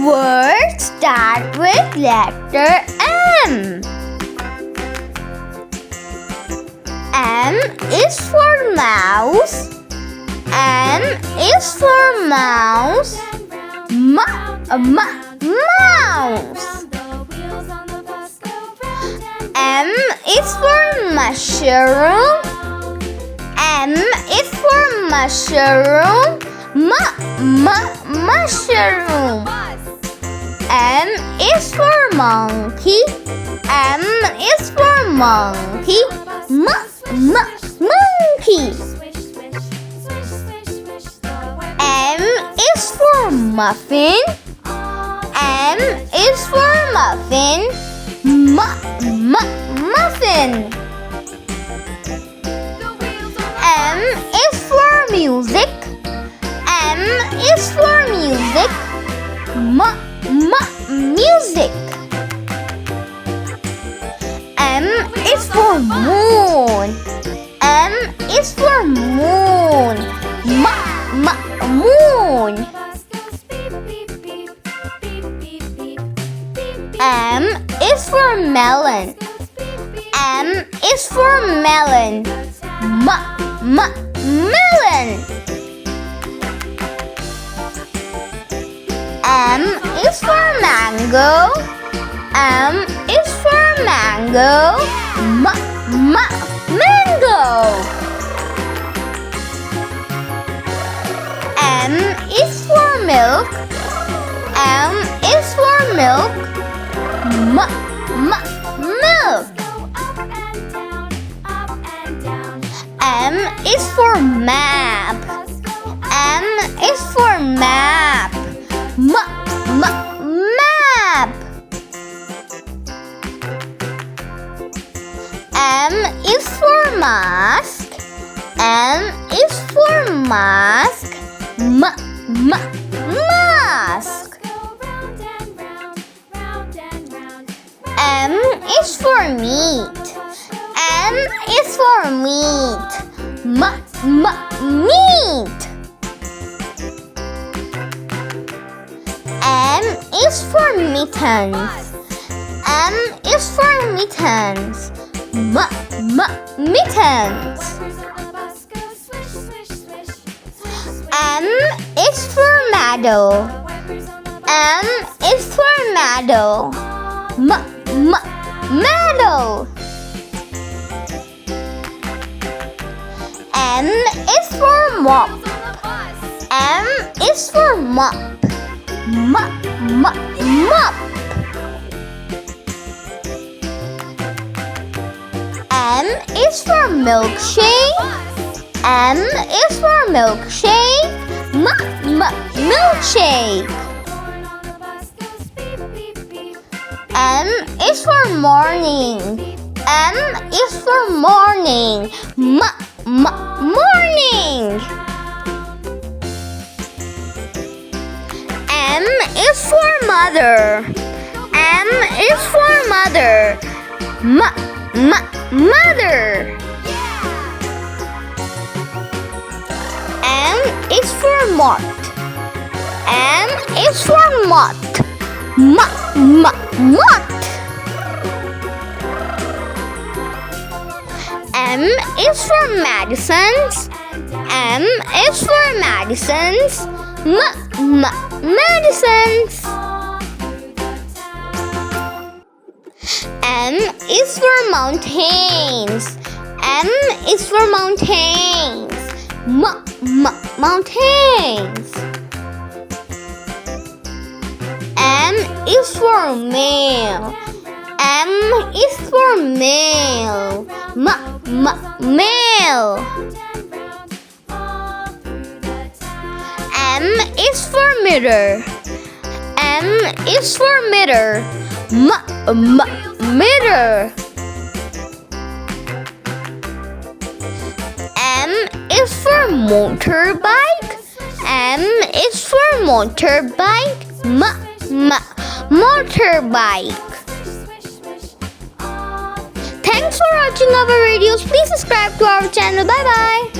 Words start with letter M. M is for mouse. M is for mouse. Mouse. M is for mushroom. M is for mushroom. Mushroom. M is for monkey. M is for monkey. Monkey. M is for muffin. M is for muffin. Muffin. M is for music. M is for music. Music. M is for moon. M is for moon. Moon. M is for melon. M is for melon. Melon. M is for mango. M is for mango. Mango. M is for milk. M is for milk. Milk. M is for map. M is for map. Map. M is for mask. M is for mask. Mask. M is for meat. M is for meat. Meat. M is for mittens. M is for mittens. Mittens. M is for meadow. M is for meadow. Meadow. M is for mop. M is for mop. Mop. M is for milkshake. M is for milkshake. Milkshake. M is for morning. M is for morning. Morning. M is for mother. M is for mother. Mother. M is for mott. M is for mott. Mott. M is for medicines. M is for medicines. Medicines. M is for mountains. M is for mountains. Mountains. M is for male. M is for male. Male. M is for mirror. M is for mirror. Mirror. M is for motorbike. M is for motorbike. Motorbike. Thanks for watching our videos. Please subscribe to our channel. Bye bye.